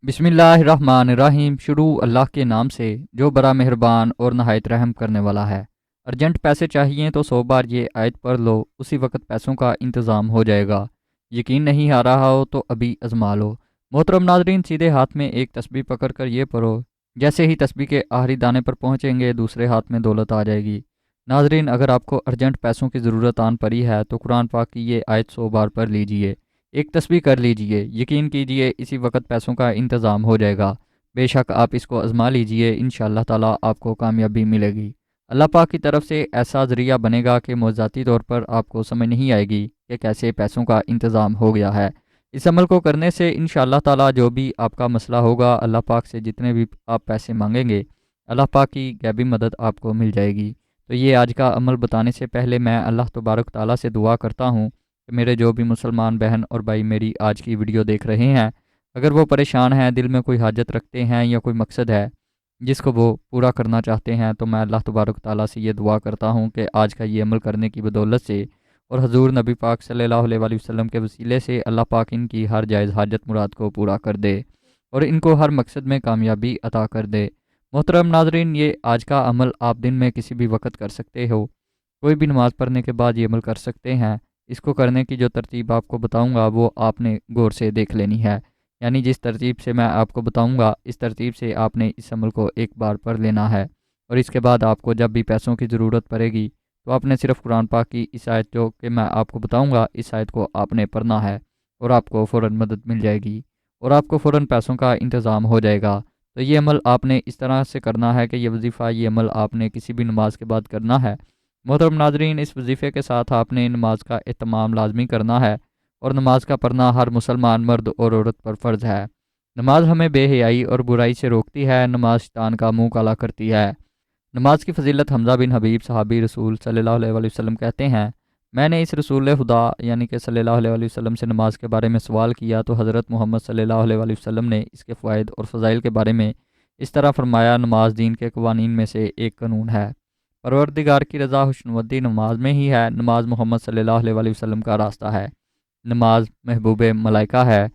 بسم اللہ الرحمن الرحیم۔ شروع اللہ کے نام سے جو بڑا مہربان اور نہایت رحم کرنے والا ہے۔ ارجنٹ پیسے چاہیے تو 100 بار یہ آیت پڑھ لو، اسی وقت پیسوں کا انتظام ہو جائے گا۔ یقین نہیں آ رہا ہو تو ابھی آزما لو۔ محترم ناظرین، سیدھے ہاتھ میں ایک تسبیح پکڑ کر یہ پڑھو، جیسے ہی تسبیح کے آخری دانے پر پہنچیں گے دوسرے ہاتھ میں دولت آ جائے گی۔ ناظرین، اگر آپ کو ارجنٹ پیسوں کی ضرورت آن پڑی ہے تو قرآن پاک کی یہ آیت 100 بار پڑھ لیجئے، ایک تسبیح کر لیجئے، یقین کیجئے اسی وقت پیسوں کا انتظام ہو جائے گا۔ بے شک آپ اس کو آزما لیجئے، انشاءاللہ تعالیٰ آپ کو کامیابی ملے گی۔ اللہ پاک کی طرف سے ایسا ذریعہ بنے گا کہ معجزاتی طور پر آپ کو سمجھ نہیں آئے گی کہ کیسے پیسوں کا انتظام ہو گیا ہے۔ اس عمل کو کرنے سے انشاءاللہ تعالیٰ جو بھی آپ کا مسئلہ ہوگا، اللہ پاک سے جتنے بھی آپ پیسے مانگیں گے، اللہ پاک کی غیبی مدد آپ کو مل جائے گی۔ تو یہ آج کا عمل بتانے سے پہلے میں اللہ تبارک تعالیٰ سے دعا کرتا ہوں کہ میرے جو بھی مسلمان بہن اور بھائی میری آج کی ویڈیو دیکھ رہے ہیں، اگر وہ پریشان ہیں، دل میں کوئی حاجت رکھتے ہیں یا کوئی مقصد ہے جس کو وہ پورا کرنا چاہتے ہیں، تو میں اللہ تبارک تعالیٰ سے یہ دعا کرتا ہوں کہ آج کا یہ عمل کرنے کی بدولت سے اور حضور نبی پاک صلی اللہ علیہ وآلہ وسلم کے وسیلے سے اللہ پاک ان کی ہر جائز حاجت مراد کو پورا کر دے اور ان کو ہر مقصد میں کامیابی عطا کر دے۔ محترم ناظرین، یہ آج کا عمل آپ دن میں کسی بھی وقت کر سکتے ہو، کوئی بھی نماز پڑھنے کے بعد یہ عمل کر سکتے ہیں۔ اس کو کرنے کی جو ترتیب آپ کو بتاؤں گا وہ آپ نے غور سے دیکھ لینی ہے، یعنی جس ترتیب سے میں آپ کو بتاؤں گا اس ترتیب سے آپ نے اس عمل کو ایک بار پڑھ لینا ہے، اور اس کے بعد آپ کو جب بھی پیسوں کی ضرورت پڑے گی تو آپ نے صرف قرآن پاک کی اس آیت جو کہ میں آپ کو بتاؤں گا، اس آیت کو آپ نے پڑھنا ہے اور آپ کو فوراً مدد مل جائے گی اور آپ کو فوراً پیسوں کا انتظام ہو جائے گا۔ تو یہ عمل آپ نے اس طرح سے کرنا ہے کہ یہ وظیفہ، یہ عمل آپ نے کسی بھی نماز کے بعد کرنا ہے۔ محترم ناظرین، اس وظیفے کے ساتھ آپ نے نماز کا اہتمام لازمی کرنا ہے، اور نماز کا پڑھنا ہر مسلمان مرد اور عورت پر فرض ہے۔ نماز ہمیں بے حیائی اور برائی سے روکتی ہے، نماز شیطان کا منہ کالا کرتی ہے۔ نماز کی فضیلت حمزہ بن حبیب صحابی رسول صلی اللہ علیہ وآلہ وسلم کہتے ہیں، میں نے اس رسول خدا یعنی کہ صلی اللہ علیہ وآلہ وسلم سے نماز کے بارے میں سوال کیا تو حضرت محمد صلی اللہ علیہ وآلہ وسلم نے اس کے فوائد اور فضائل کے بارے میں اس طرح فرمایا، نماز دین کے قوانین میں سے ایک قانون ہے، پروردگار کی رضا خوشنودی نماز میں ہی ہے، نماز محمد صلی اللہ علیہ وآلہ وسلم کا راستہ ہے، نماز محبوب ملائکہ ہے،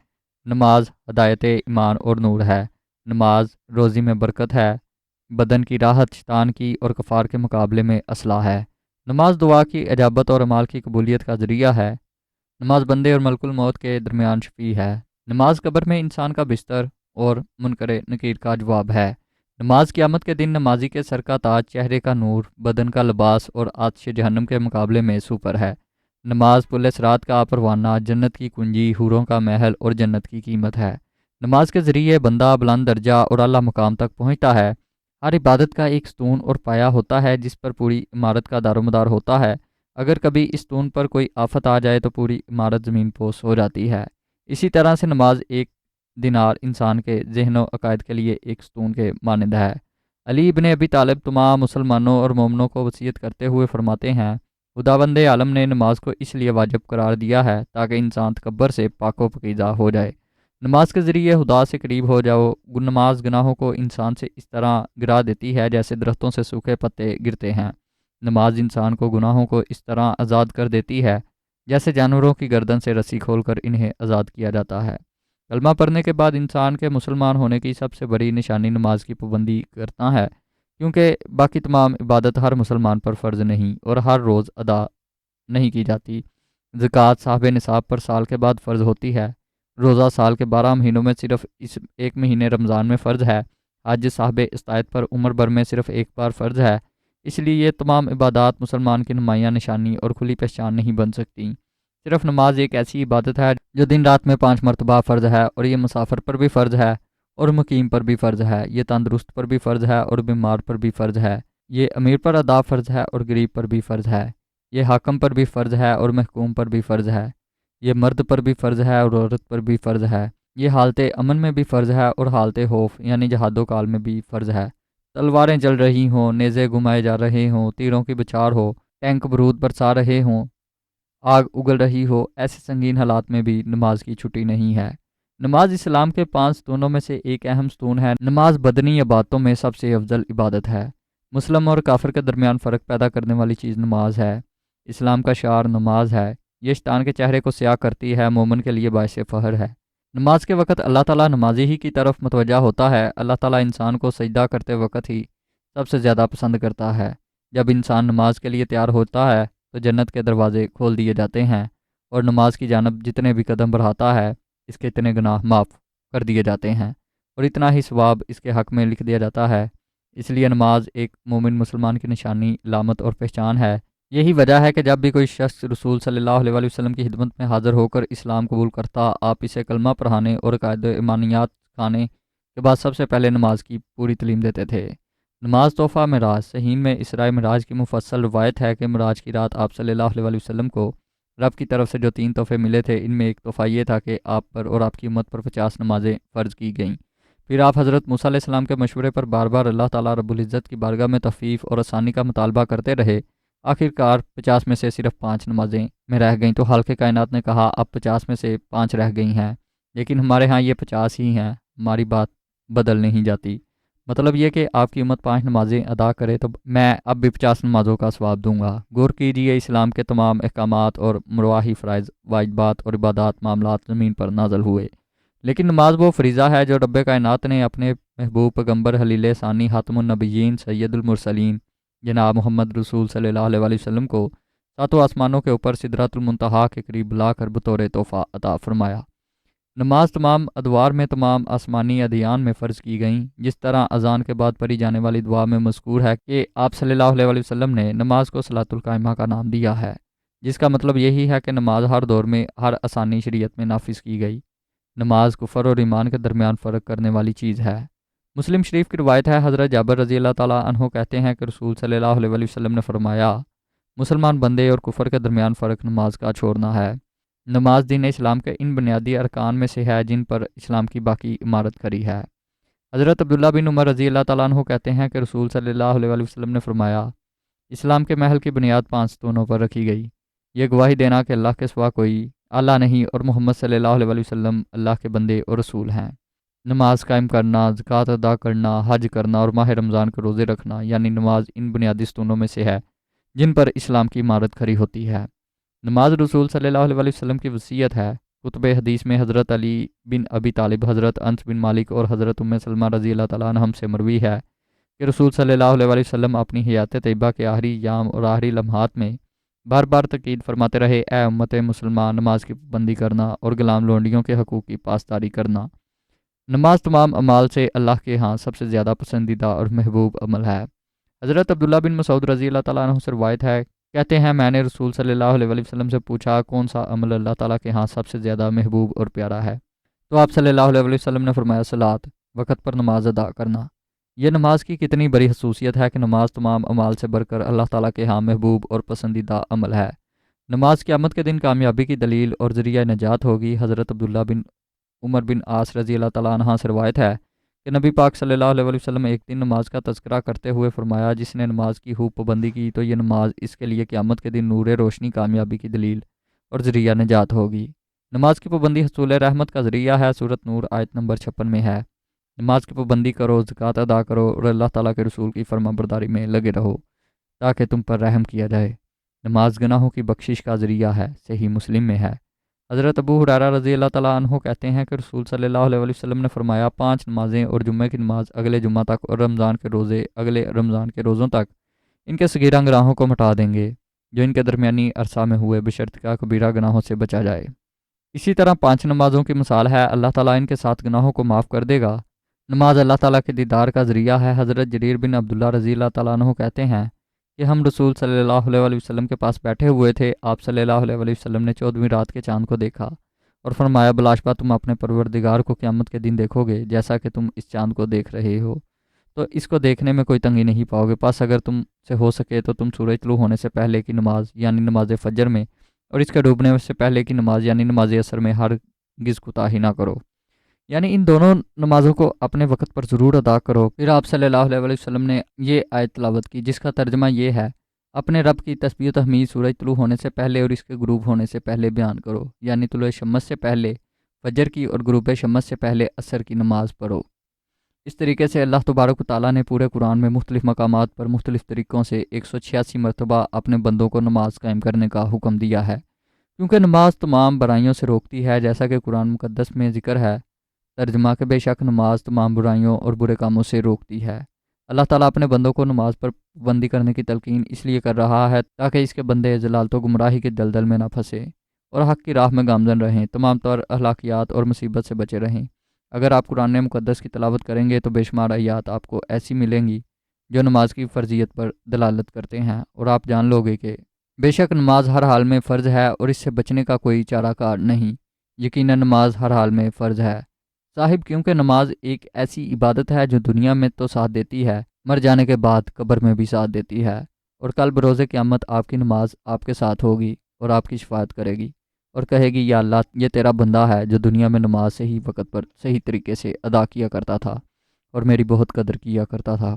نماز ہدایت ایمان اور نور ہے، نماز روزی میں برکت ہے، بدن کی راحت شیطان کی اور کفار کے مقابلے میں اصلاح ہے، نماز دعا کی اجابت اور اعمال کی قبولیت کا ذریعہ ہے، نماز بندے اور ملک الموت کے درمیان شفیع ہے، نماز قبر میں انسان کا بستر اور منکر نکیر کا جواب ہے، نماز قیامت کے دن نمازی کے سر کا تاج، چہرے کا نور، بدن کا لباس اور آتش جہنم کے مقابلے میں سوپر ہے، نماز پل صراط کا پروانہ، جنت کی کنجی، حوروں کا محل اور جنت کی قیمت ہے، نماز کے ذریعے بندہ بلند درجہ اور اعلیٰ مقام تک پہنچتا ہے، ہر عبادت کا ایک ستون اور پایا ہوتا ہے جس پر پوری عمارت کا دار و مدار ہوتا ہے، اگر کبھی اس ستون پر کوئی آفت آ جائے تو پوری عمارت زمین پوش ہو جاتی ہے۔ اسی طرح سے نماز ایک دینار انسان کے ذہن و عقائد کے لیے ایک ستون کے مانند ہے۔ علی ابن ابی طالب تمام مسلمانوں اور مومنوں کو وصیت کرتے ہوئے فرماتے ہیں، خداوند عالم نے نماز کو اس لیے واجب قرار دیا ہے تاکہ انسان تکبر سے پاک و پاکیزہ ہو جائے۔ نماز کے ذریعے خدا سے قریب ہو جاؤ۔ نماز گناہوں کو انسان سے اس طرح گرا دیتی ہے جیسے درختوں سے سوکھے پتے گرتے ہیں۔ نماز انسان کو گناہوں کو اس طرح آزاد کر دیتی ہے جیسے جانوروں کی گردن سے رسی کھول کر انہیں آزاد کیا جاتا ہے۔ کلمہ پڑھنے کے بعد انسان کے مسلمان ہونے کی سب سے بڑی نشانی نماز کی پابندی کرنا ہے، کیونکہ باقی تمام عبادت ہر مسلمان پر فرض نہیں اور ہر روز ادا نہیں کی جاتی۔ زکوٰۃ صاحب نصاب پر سال کے بعد فرض ہوتی ہے، روزہ سال کے 12 مہینوں میں صرف اس ایک مہینے رمضان میں فرض ہے، حج صاحب استطاعت پر عمر بھر میں صرف ایک بار فرض ہے، اس لیے یہ تمام عبادات مسلمان کی نمایاں نشانی اور کھلی پہچان نہیں بن سکتی۔ صرف نماز ایک ایسی عبادت ہے جو دن رات میں 5 مرتبہ فرض ہے، اور یہ مسافر پر بھی فرض ہے اور مقیم پر بھی فرض ہے، یہ تندرست پر بھی فرض ہے اور بیمار پر بھی فرض ہے، یہ امیر پر ادا فرض ہے اور غریب پر بھی فرض ہے، یہ حاکم پر بھی فرض ہے اور محکوم پر بھی فرض ہے، یہ مرد پر بھی فرض ہے اور عورت پر بھی فرض ہے، یہ حالت امن میں بھی فرض ہے اور حالت خوف یعنی جہاد و کال میں بھی فرض ہے۔ تلواریں جل رہی ہوں، نیزے گھمائے جا رہے ہوں، تیروں کی بچھاڑ ہو، ٹینک بارود برسا رہے ہوں، آگ اگل رہی ہو، ایسے سنگین حالات میں بھی نماز کی چھٹی نہیں ہے۔ نماز اسلام کے 5 ستونوں میں سے ایک اہم ستون ہے۔ نماز بدنی عبادتوں میں سب سے افضل عبادت ہے۔ مسلم اور کافر کے درمیان فرق پیدا کرنے والی چیز نماز ہے۔ اسلام کا شعار نماز ہے، یہ شیطان کے چہرے کو سیاہ کرتی ہے، مومن کے لیے باعث فخر ہے۔ نماز کے وقت اللہ تعالیٰ نمازی ہی کی طرف متوجہ ہوتا ہے۔ اللہ تعالیٰ انسان کو سجدہ کرتے وقت ہی سب سے زیادہ پسند کرتا ہے۔ جب انسان نماز کے لیے تیار ہوتا ہے تو جنت کے دروازے کھول دیے جاتے ہیں اور نماز کی جانب جتنے بھی قدم بڑھاتا ہے اس کے اتنے گناہ معاف کر دیے جاتے ہیں اور اتنا ہی ثواب اس کے حق میں لکھ دیا جاتا ہے۔ اس لیے نماز ایک مومن مسلمان کی نشانی، علامت اور پہچان ہے۔ یہی وجہ ہے کہ جب بھی کوئی شخص رسول صلی اللہ علیہ وسلم کی خدمت میں حاضر ہو کر اسلام قبول کرتا، آپ اسے کلمہ پڑھانے اور عقائد و ایمانیات سکھانے کے بعد سب سے پہلے نماز کی پوری تعلیم دیتے تھے۔ نماز تحفہ معراج۔ صحیح میں اسراء معراج کی مفصل روایت ہے کہ معراج کی رات آپ صلی اللہ علیہ وسلم کو رب کی طرف سے جو 3 تحفے ملے تھے، ان میں ایک تحفہ یہ تھا کہ آپ پر اور آپ کی امت پر 50 نمازیں فرض کی گئیں۔ پھر آپ حضرت موسیٰ علیہ السلام کے مشورے پر بار بار اللہ تعالیٰ رب العزت کی بارگاہ میں تخفیف اور آسانی کا مطالبہ کرتے رہے۔ آخر کار 50 میں سے صرف 5 نمازیں میں رہ گئیں تو خالق کائنات نے کہا اب 50 میں سے 5 رہ گئی ہیں، لیکن ہمارے ہاں یہ 50 ہی ہیں، ہماری بات بدل نہیں جاتی۔ مطلب یہ کہ آپ کی امت 5 نمازیں ادا کرے تو میں اب بھی 50 نمازوں کا ثواب دوں گا۔ غور کیجیے، اسلام کے تمام احکامات اور مروحی فرائض، واجبات اور عبادات معاملات زمین پر نازل ہوئے، لیکن نماز وہ فریضہ ہے جو رب کائنات نے اپنے محبوب پیغمبر خلیل ثانی خاتم النبیین سید المرسلین جناب محمد رسول صلی اللہ علیہ وسلم کو 7 آسمانوں کے اوپر سدرۃ المنتہا کے قریب بلا کر بطور تحفہ عطا فرمایا۔ نماز تمام ادوار میں تمام آسمانی ادیان میں فرض کی گئیں، جس طرح اذان کے بعد پڑھی جانے والی دعا میں مذکور ہے کہ آپ صلی اللہ علیہ وسلم نے نماز کو صلاۃ القائمہ کا نام دیا ہے، جس کا مطلب یہی ہے کہ نماز ہر دور میں ہر آسانی شریعت میں نافذ کی گئی۔ نماز کفر اور ایمان کے درمیان فرق کرنے والی چیز ہے۔ مسلم شریف کی روایت ہے، حضرت جابر رضی اللہ تعالیٰ عنہ کہتے ہیں کہ رسول صلی اللہ علیہ وسلم نے فرمایا، مسلمان بندے اور کفر کے درمیان فرق نماز کا چھوڑنا ہے۔ نماز دین اسلام کے ان بنیادی ارکان میں سے ہے جن پر اسلام کی باقی عمارت کھڑی ہے۔ حضرت عبداللہ بن عمر رضی اللہ تعالیٰ عنہ کہتے ہیں کہ رسول صلی اللہ علیہ وسلم نے فرمایا، اسلام کے محل کی بنیاد 5 ستونوں پر رکھی گئی، یہ گواہی دینا کہ اللہ کے سوا کوئی اللہ نہیں اور محمد صلی اللہ علیہ وسلم اللہ کے بندے اور رسول ہیں۔ نماز قائم کرنا، زکوٰۃ ادا کرنا، حج کرنا اور ماہ رمضان کے روزے رکھنا، یعنی نماز ان بنیادی ستونوں میں سے ہے جن پر اسلام کی عمارت کھڑی ہوتی ہے۔ نماز رسول صلی اللہ علیہ وسلم کی وصیت ہے۔ کتب حدیث میں حضرت علی بن ابی طالب، حضرت انس بن مالک اور حضرت ام سلمہ رضی اللہ تعالیٰ عنہم سے مروی ہے کہ رسول صلی اللہ علیہ وسلم اپنی حیات طیبہ کے آخری ایام اور آخری لمحات میں بار بار تاکید فرماتے رہے، اے امت مسلمان، نماز کی پابندی کرنا اور غلام لونڈیوں کے حقوق کی پاسداری کرنا۔ نماز تمام اعمال سے اللہ کے ہاں سب سے زیادہ پسندیدہ اور محبوب عمل ہے۔ حضرت عبداللہ بن مسعود رضی اللہ تعالیٰ عنہ سے روایت ہے، کہتے ہیں میں نے رسول صلی اللہ علیہ وسلم سے پوچھا کون سا عمل اللہ تعالیٰ کے ہاں سب سے زیادہ محبوب اور پیارا ہے، تو آپ صلی اللہ علیہ وسلم نے فرمایا صلاۃ، وقت پر نماز ادا کرنا۔ یہ نماز کی کتنی بڑی خصوصیت ہے کہ نماز تمام اعمال سے بڑھ کر اللہ تعالیٰ کے ہاں محبوب اور پسندیدہ عمل ہے۔ نماز قیامت کے دن کامیابی کی دلیل اور ذریعہ نجات ہوگی۔ حضرت عبداللہ بن عمر بن عاص رضی اللہ تعالیٰ عنہ سے روایت ہے کہ نبی پاک صلی اللہ علیہ وسلم ایک دن نماز کا تذکرہ کرتے ہوئے فرمایا، جس نے نماز کی خوب پابندی کی تو یہ نماز اس کے لیے قیامت کے دن نور روشنی، کامیابی کی دلیل اور ذریعہ نجات ہوگی۔ نماز کی پابندی حصول رحمت کا ذریعہ ہے۔ سورۃ نور آیت نمبر 56 میں ہے، نماز کی پابندی کرو، زکوٰۃ ادا کرو اور اللہ تعالیٰ کے رسول کی فرما برداری میں لگے رہو تاکہ تم پر رحم کیا جائے۔ نماز گناہوں کی بخشش کا ذریعہ ہے، صحیح مسلم میں ہے۔ حضرت ابو ہریرہ رضی اللہ تعالیٰ عنہ کہتے ہیں کہ رسول صلی اللہ علیہ وسلم نے فرمایا، 5 نمازیں اور جمعہ کی نماز اگلے جمعہ تک اور رمضان کے روزے اگلے رمضان کے روزوں تک ان کے صغیرہ گناہوں کو مٹا دیں گے جو ان کے درمیانی عرصہ میں ہوئے، بشرط کہ کبیرہ گناہوں سے بچا جائے۔ اسی طرح 5 نمازوں کی مثال ہے، اللہ تعالیٰ ان کے 7 گناہوں کو معاف کر دے گا۔ نماز اللہ تعالیٰ کے دیدار کا ذریعہ ہے۔ حضرت جریر بن عبداللہ رضی اللہ تعالیٰ عنہ کہتے ہیں کہ ہم رسول صلی اللہ علیہ وسلم کے پاس بیٹھے ہوئے تھے، آپ صلی اللہ علیہ وسلم نے 14ویں رات کے چاند کو دیکھا اور فرمایا، بلاشبہ تم اپنے پروردگار کو قیامت کے دن دیکھو گے جیسا کہ تم اس چاند کو دیکھ رہے ہو، تو اس کو دیکھنے میں کوئی تنگی نہیں پاؤ گے، پس اگر تم سے ہو سکے تو تم سورج طلوع ہونے سے پہلے کی نماز یعنی نماز فجر میں اور اس کے ڈوبنے سے پہلے کی نماز یعنی نماز عصر میں ہرگز کوتاہی نہ کرو، یعنی ان دونوں نمازوں کو اپنے وقت پر ضرور ادا کرو۔ پھر آپ صلی اللہ علیہ وسلم نے یہ آیت تلاوت کی جس کا ترجمہ یہ ہے، اپنے رب کی تسبیح و تحمید سورج طلوع ہونے سے پہلے اور اس کے غروب ہونے سے پہلے بیان کرو، یعنی طلوع شمس سے پہلے فجر کی اور غروب شمس سے پہلے عصر کی نماز پڑھو۔ اس طریقے سے اللہ تبارک و تعالیٰ نے پورے قرآن میں مختلف مقامات پر مختلف طریقوں سے 186 مرتبہ اپنے بندوں کو نماز قائم کرنے کا حکم دیا ہے۔ کیونکہ نماز تمام برائیوں سے روکتی ہے، جیسا کہ قرآن مقدس میں ذکر ہے۔ ترجمہ کہ بے شک نماز تمام برائیوں اور برے کاموں سے روکتی ہے۔ اللہ تعالیٰ اپنے بندوں کو نماز پر پابندی کرنے کی تلقین اس لیے کر رہا ہے تاکہ اس کے بندے ضلالت و گمراہی کے دلدل میں نہ پھنسے اور حق کی راہ میں گامزن رہیں، تمام طور اخلاقیات اور مصیبت سے بچے رہیں۔ اگر آپ قرآن مقدس کی تلاوت کریں گے تو بے شمار آیات آپ کو ایسی ملیں گی جو نماز کی فرضیت پر دلالت کرتے ہیں، اور آپ جان لو گے کہ بے شک نماز ہر حال میں فرض ہے اور اس سے بچنے کا کوئی چارہ کار نہیں۔ یقیناً نماز ہر حال میں فرض ہے صاحب، کیونکہ نماز ایک ایسی عبادت ہے جو دنیا میں تو ساتھ دیتی ہے، مر جانے کے بعد قبر میں بھی ساتھ دیتی ہے، اور کل بروز قیامت آپ کی نماز آپ کے ساتھ ہوگی اور آپ کی شفاعت کرے گی اور کہے گی یا اللہ یہ تیرا بندہ ہے جو دنیا میں نماز صحیح وقت پر صحیح طریقے سے ادا کیا کرتا تھا اور میری بہت قدر کیا کرتا تھا۔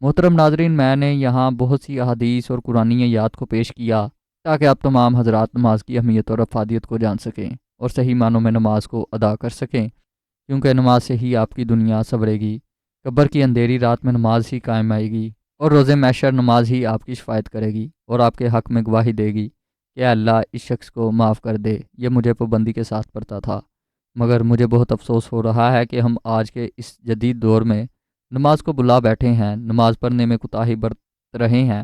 محترم ناظرین، میں نے یہاں بہت سی احادیث اور قرآنی آیات کو پیش کیا تاکہ آپ تمام حضرات نماز کی اہمیت اور افادیت کو جان سکیں اور صحیح معنوں میں نماز کو ادا کر سکیں، کیونکہ نماز سے ہی آپ کی دنیا سنورے گی، قبر کی اندھیری رات میں نماز ہی قائم آئے گی، اور روز محشر نماز ہی آپ کی شفاعت کرے گی اور آپ کے حق میں گواہی دے گی کہ اے اللہ اس شخص کو معاف کر دے، یہ مجھے پابندی کے ساتھ پڑھتا تھا، مگر مجھے بہت افسوس ہو رہا ہے کہ ہم آج کے اس جدید دور میں نماز کو بلا بیٹھے ہیں، نماز پڑھنے میں کوتاہی برت رہے ہیں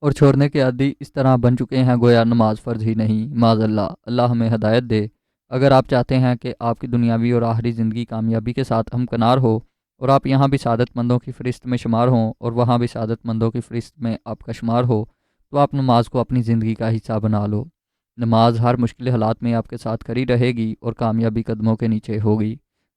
اور چھوڑنے کے عادی اس طرح بن چکے ہیں گویا نماز فرض ہی نہیں۔ معاذ اللہ، اللہ ہمیں ہدایت دے۔ اگر آپ چاہتے ہیں کہ آپ کی دنیاوی اور آخری زندگی کامیابی کے ساتھ ہمکنار ہو اور آپ یہاں بھی سعادت مندوں کی فہرست میں شمار ہوں اور وہاں بھی سعادت مندوں کی فہرست میں آپ کا شمار ہو، تو آپ نماز کو اپنی زندگی کا حصہ بنا لو۔ نماز ہر مشکل حالات میں آپ کے ساتھ کھڑی رہے گی اور کامیابی قدموں کے نیچے ہوگی۔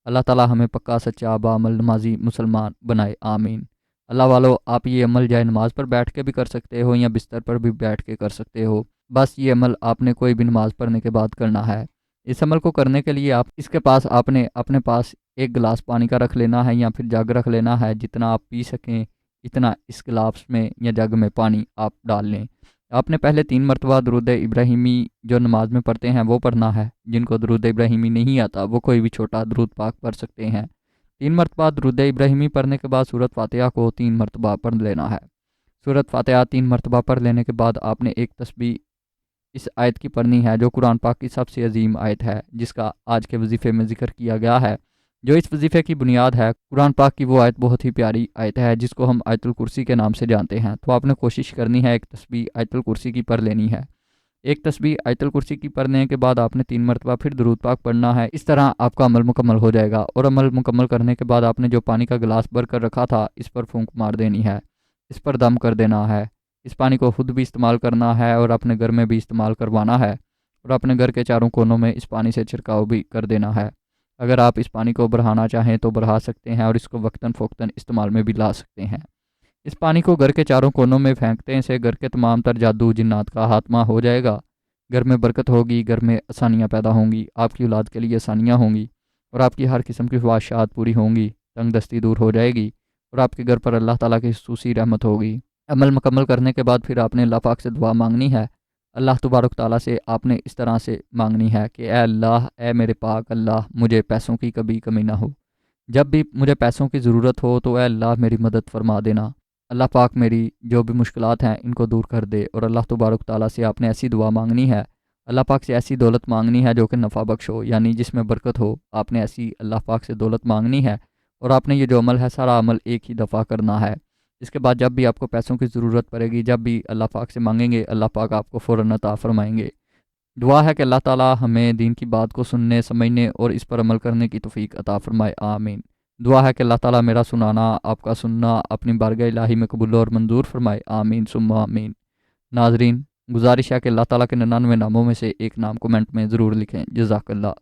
اللہ تعالیٰ ہمیں پکا سچا باعمل نمازی مسلمان بنائے، آمین۔ اللہ والو، آپ یہ عمل جائے نماز پر بیٹھ کے بھی کر سکتے ہو یا بستر پر بھی بیٹھ کے کر سکتے ہو، بس یہ عمل آپ نے کوئی بھی نماز پڑھنے کے بعد کرنا ہے۔ اس عمل کو کرنے کے لیے آپ نے اپنے پاس ایک گلاس پانی کا رکھ لینا ہے یا پھر جگ رکھ لینا ہے، جتنا آپ پی سکیں اتنا اس گلاس میں یا جگ میں پانی آپ ڈال لیں۔ آپ نے پہلے 3 مرتبہ درود ابراہیمی جو نماز میں پڑھتے ہیں وہ پڑھنا ہے، جن کو درود ابراہیمی نہیں آتا وہ کوئی بھی چھوٹا درود پاک پڑھ سکتے ہیں۔ 3 مرتبہ درود ابراہیمی پڑھنے کے بعد سورۃ فاتحہ کو 3 مرتبہ پڑھ لینا ہے۔ سورۃ فاتحہ 3 مرتبہ پڑھ لینے کے بعد آپ نے ایک تسبیح اس آیت کی پڑھنی ہے جو قرآن پاک کی سب سے عظیم آیت ہے، جس کا آج کے وظیفے میں ذکر کیا گیا ہے۔ جو اس وظیفے کی بنیاد ہے، قرآن پاک کی وہ آیت بہت ہی پیاری آیت ہے جس کو ہم آیت الکرسی کے نام سے جانتے ہیں، تو آپ نے کوشش کرنی ہے ایک تسبیح آیت الکرسی کی پڑھ لینی ہے۔ ایک تسبیح آیت الکرسی کی پڑھنے کے بعد آپ نے 3 مرتبہ پھر درود پاک پڑھنا ہے۔ اس طرح آپ کا عمل مکمل ہو جائے گا، اور عمل مکمل کرنے کے بعد آپ نے جو پانی کا گلاس بھر کر رکھا تھا اس پر پھونک مار دینی ہے، اس پر دم کر دینا ہے۔ اس پانی کو خود بھی استعمال کرنا ہے اور اپنے گھر میں بھی استعمال کروانا ہے، اور اپنے گھر کے چاروں کونوں میں اس پانی سے چھڑکاؤ بھی کر دینا ہے۔ اگر آپ اس پانی کو بڑھانا چاہیں تو بڑھا سکتے ہیں اور اس کو وقتاً فوقتاً استعمال میں بھی لا سکتے ہیں۔ اس پانی کو گھر کے چاروں کونوں میں پھینکتے سے گھر کے تمام تر جادو جنات کا خاتمہ ہو جائے گا، گھر میں برکت ہوگی، گھر میں آسانیاں پیدا ہوں گی، آپ کی اولاد کے لیے آسانیاں ہوں گی اور آپ کی ہر قسم کی خواہشات پوری ہوں گی، تنگ دستی دور ہو جائے گی اور آپ کے گھر پر اللہ تعالیٰ کی خصوصی رحمت ہوگی۔ عمل مکمل کرنے کے بعد پھر آپ نے اللہ پاک سے دعا مانگنی ہے۔ اللہ تبارک تعالیٰ سے آپ نے اس طرح سے مانگنی ہے کہ اے اللہ، اے میرے پاک اللہ، مجھے پیسوں کی کبھی کمی نہ ہو، جب بھی مجھے پیسوں کی ضرورت ہو تو اے اللہ میری مدد فرما دینا۔ اللہ پاک میری جو بھی مشکلات ہیں ان کو دور کر دے، اور اللہ تبارک تعالیٰ سے آپ نے ایسی دعا مانگنی ہے، اللہ پاک سے ایسی دولت مانگنی ہے جو کہ نفع بخش ہو، یعنی جس میں برکت ہو۔ آپ نے ایسی اللہ پاک سے دولت مانگنی ہے، اور آپ نے یہ جو عمل ہے سارا عمل ایک ہی دفعہ کرنا ہے۔ اس کے بعد جب بھی آپ کو پیسوں کی ضرورت پڑے گی، جب بھی اللہ پاک سے مانگیں گے، اللہ پاک آپ کو فوراً عطا فرمائیں گے۔ دعا ہے کہ اللہ تعالیٰ ہمیں دین کی بات کو سننے، سمجھنے اور اس پر عمل کرنے کی توفیق عطا فرمائے، آمین۔ دعا ہے کہ اللہ تعالیٰ میرا سنانا، آپ کا سننا اپنی بارگاہ الہی میں قبول اور منظور فرمائے، آمین ثم آمین۔ ناظرین، گزارش ہے کہ اللہ تعالیٰ کے 99 ناموں میں سے ایک نام کومنٹ میں ضرور لکھیں۔ جزاک اللہ۔